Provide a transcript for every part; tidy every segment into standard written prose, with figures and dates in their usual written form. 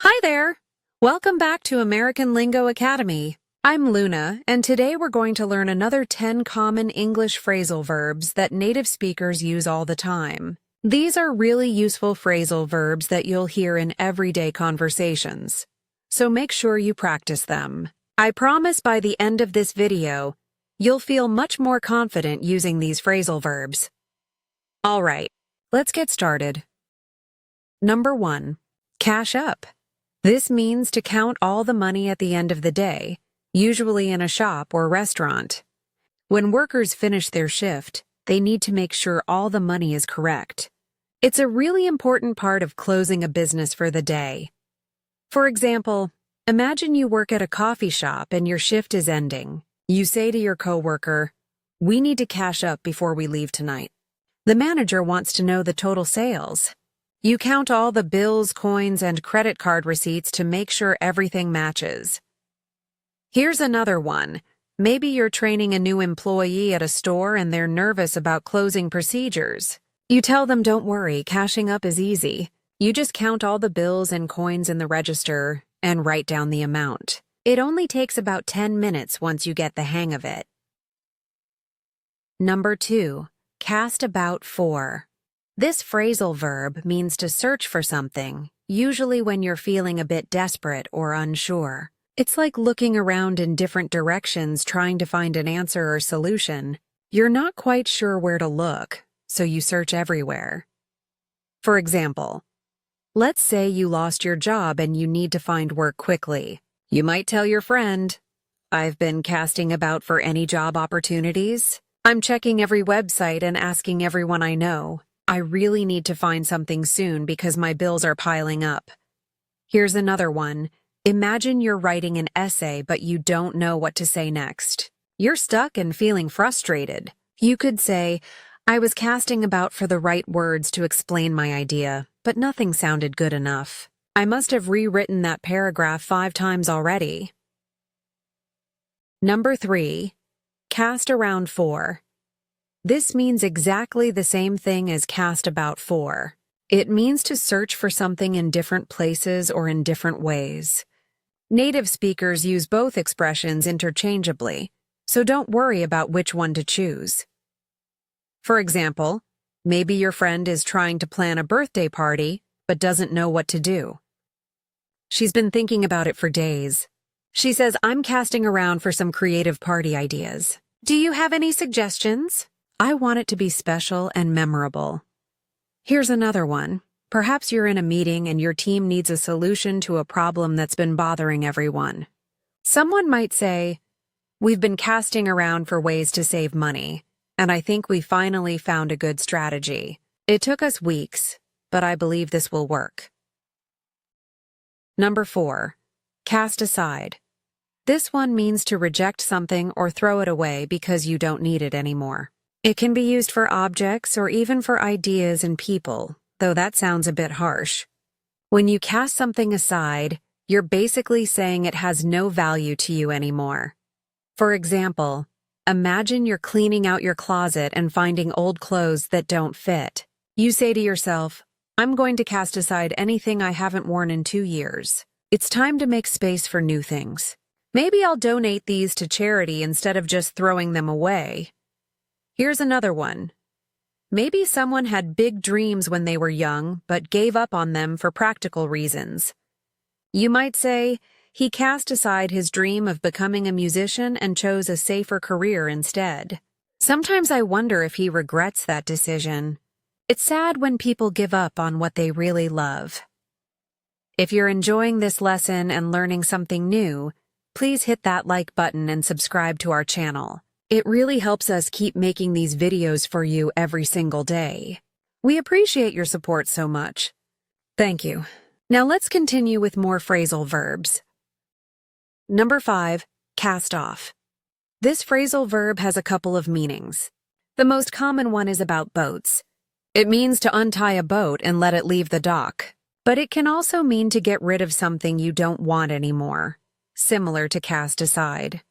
Hi there! Welcome back to American Lingo Academy. I'm Luna, and today we're going to learn another 10 common English phrasal verbs that native speakers use all the time. These are really useful phrasal verbs that you'll hear in everyday conversations, so make sure you practice them. I promise by the end of this video, you'll feel much more confident using these phrasal verbs. All right, let's get started. Number 1. Cash up. This means to count all the money at the end of the day, usually in a shop or restaurant. When workers finish their shift, they need to make sure all the money is correct. It's a really important part of closing a business for the day. For example, imagine you work at a coffee shop and your shift is ending. You say to your coworker, "We need to cash up before we leave tonight." The manager wants to know the total sales. You count all the bills, coins, and credit card receipts to make sure everything matches. Here's another one. Maybe you're training a new employee at a store and they're nervous about closing procedures. You tell them, "Don't worry, cashing up is easy. You just count all the bills and coins in the register and write down the amount. It only takes about 10 minutes once you get the hang of it." Number 2. Cast about for. This phrasal verb means to search for something, usually when you're feeling a bit desperate or unsure. It's like looking around in different directions trying to find an answer or solution. You're not quite sure where to look, so you search everywhere. For example, let's say you lost your job and you need to find work quickly. You might tell your friend, "I've been casting about for any job opportunities. I'm checking every website and asking everyone I know. I really need to find something soon because my bills are piling up." Here's another one. Imagine you're writing an essay but you don't know what to say next. You're stuck and feeling frustrated. You could say, "I was casting about for the right words to explain my idea, but nothing sounded good enough. I must have rewritten that paragraph 5 times already." Number 3. Cast around for. This means exactly the same thing as cast about for. It means to search for something in different places or in different ways. Native speakers use both expressions interchangeably, so don't worry about which one to choose. For example, maybe your friend is trying to plan a birthday party but doesn't know what to do. She's been thinking about it for days. She says, "I'm casting around for some creative party ideas. Do you have any suggestions? I want it to be special and memorable." Here's another one. Perhaps you're in a meeting and your team needs a solution to a problem that's been bothering everyone. Someone might say, "We've been casting around for ways to save money, and I think we finally found a good strategy. It took us weeks, but I believe this will work." Number 4. Cast aside. This one means to reject something or throw it away because you don't need it anymore. It can be used for objects or even for ideas and people, though that sounds a bit harsh. When you cast something aside, you're basically saying it has no value to you anymore. For example, imagine you're cleaning out your closet and finding old clothes that don't fit. You say to yourself, "I'm going to cast aside anything I haven't worn in 2 years. It's time to make space for new things. Maybe I'll donate these to charity instead of just throwing them away." Here's another one. Maybe someone had big dreams when they were young, but gave up on them for practical reasons. You might say, "He cast aside his dream of becoming a musician and chose a safer career instead. Sometimes I wonder if he regrets that decision." It's sad when people give up on what they really love. If you're enjoying this lesson and learning something new, please hit that like button and subscribe to our channel. It really helps us keep making these videos for you every single day. We appreciate your support so much. Thank you. Now let's continue with more phrasal verbs. Number 5. Cast off. This phrasal verb has a couple of meanings. The most common one is about boats. It means to untie a boat and let it leave the dock. But it can also mean to get rid of something you don't want anymore, similar to cast aside.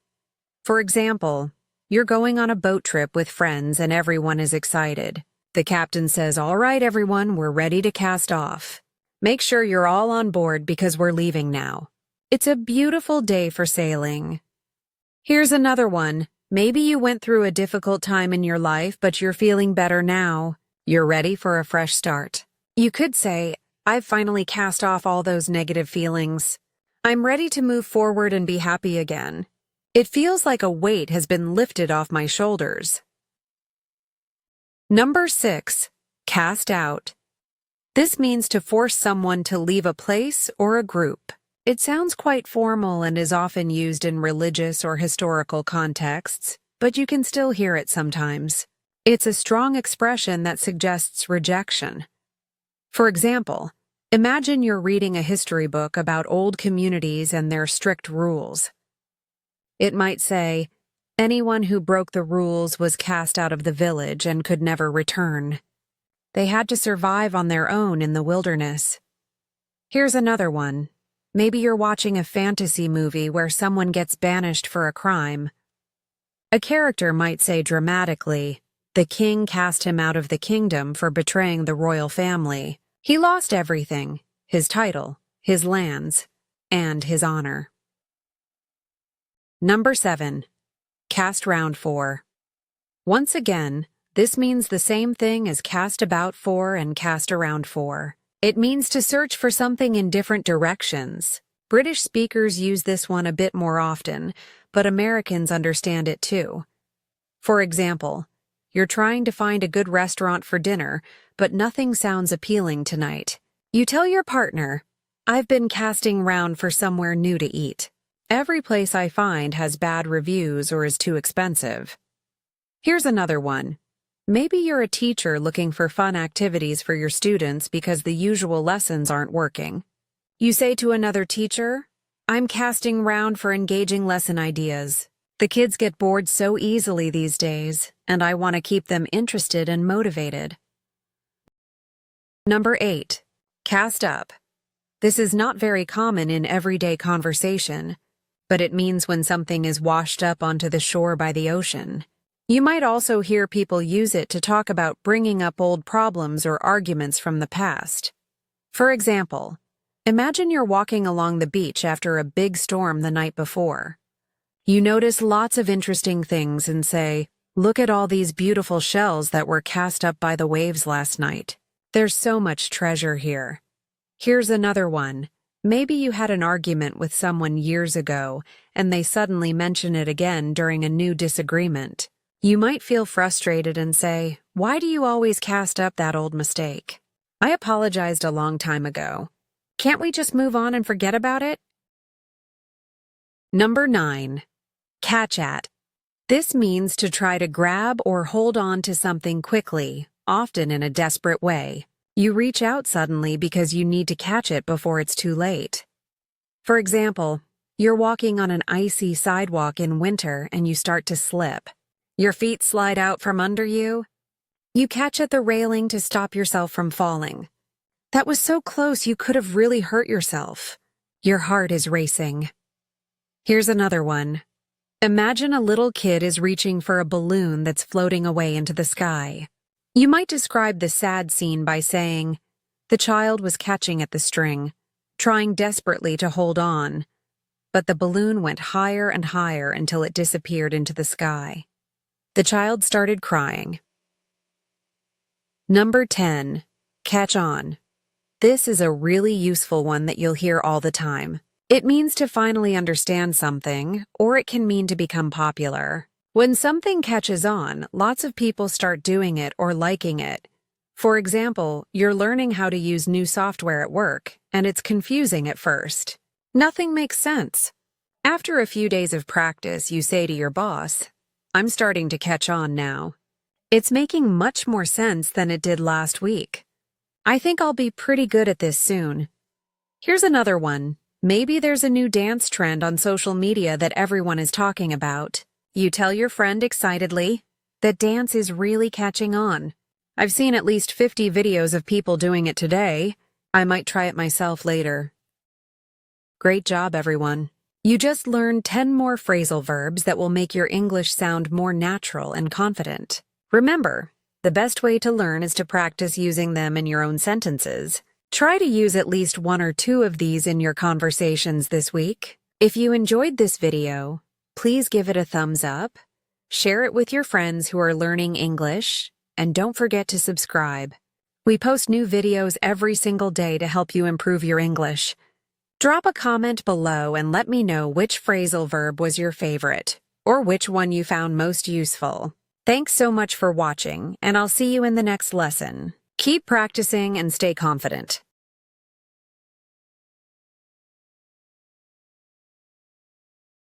For example, you're going on a boat trip with friends and everyone is excited. The captain says, "All right, everyone, we're ready to cast off." Make sure you're all on board because we're leaving now. It's a beautiful day for sailing. Here's another one. Maybe you went through a difficult time in your life, but you're feeling better now. You're ready for a fresh start. You could say, I've finally cast off all those negative feelings. I'm ready to move forward and be happy again. It feels like a weight has been lifted off my shoulders. Number 6, cast out. This means to force someone to leave a place or a group. It sounds quite formal and is often used in religious or historical contexts, but you can still hear it sometimes. It's a strong expression that suggests rejection. For example, imagine you're reading a history book about old communities and their strict rules. It might say, anyone who broke the rules was cast out of the village and could never return. They had to survive on their own in the wilderness. Here's another one. Maybe you're watching a fantasy movie where someone gets banished for a crime. A character might say dramatically, the king cast him out of the kingdom for betraying the royal family. He lost everything, his title, his lands, and his honor. Number 7, cast round for. Once again, this means the same thing as cast about for and cast around for. It means to search for something in different directions. British speakers use this one a bit more often, but Americans understand it too. For example, you're trying to find a good restaurant for dinner, but nothing sounds appealing tonight. You tell your partner, I've been casting round for somewhere new to eat. Every place I find has bad reviews or is too expensive. Here's another one. Maybe you're a teacher looking for fun activities for your students because the usual lessons aren't working. You say to another teacher, I'm casting round for engaging lesson ideas. The kids get bored so easily these days, and I want to keep them interested and motivated. Number 8, cast up. This is not very common in everyday conversation, but it means when something is washed up onto the shore by the ocean. You might also hear people use it to talk about bringing up old problems or arguments from the past. For example, imagine you're walking along the beach after a big storm the night before. You notice lots of interesting things and say, look at all these beautiful shells that were cast up by the waves last night. There's so much treasure here. Here's another one. Maybe you had an argument with someone years ago, and they suddenly mention it again during a new disagreement. You might feel frustrated and say, why do you always cast up that old mistake? I apologized a long time ago. Can't we just move on and forget about it? Number 9, catch at. This means to try to grab or hold on to something quickly, often in a desperate way. You reach out suddenly because you need to catch it before it's too late. For example, you're walking on an icy sidewalk in winter and you start to slip. Your feet slide out from under you. You catch at the railing to stop yourself from falling. That was so close you could have really hurt yourself. Your heart is racing. Here's another one. Imagine a little kid is reaching for a balloon that's floating away into the sky. You might describe the sad scene by saying, the child was catching at the string, trying desperately to hold on, but the balloon went higher and higher until it disappeared into the sky. The child started crying. Number 10, catch on. This is a really useful one that you'll hear all the time. It means to finally understand something, or it can mean to become popular. When something catches on, lots of people start doing it or liking it. For example, you're learning how to use new software at work, and it's confusing at first. Nothing makes sense. After a few days of practice, you say to your boss, I'm starting to catch on now. It's making much more sense than it did last week. I think I'll be pretty good at this soon. Here's another one. Maybe there's a new dance trend on social media that everyone is talking about. You tell your friend excitedly that dance is really catching on. I've seen at least 50 videos of people doing it today. I might try it myself later. Great job, everyone. You just learned 10 more phrasal verbs that will make your English sound more natural and confident. Remember, the best way to learn is to practice using them in your own sentences. Try to use at least one or two of these in your conversations this week. If you enjoyed this video, please give it a thumbs up, share it with your friends who are learning English, and don't forget to subscribe. We post new videos every single day to help you improve your English. Drop a comment below and let me know which phrasal verb was your favorite, or which one you found most useful. Thanks so much for watching, and I'll see you in the next lesson. Keep practicing and stay confident.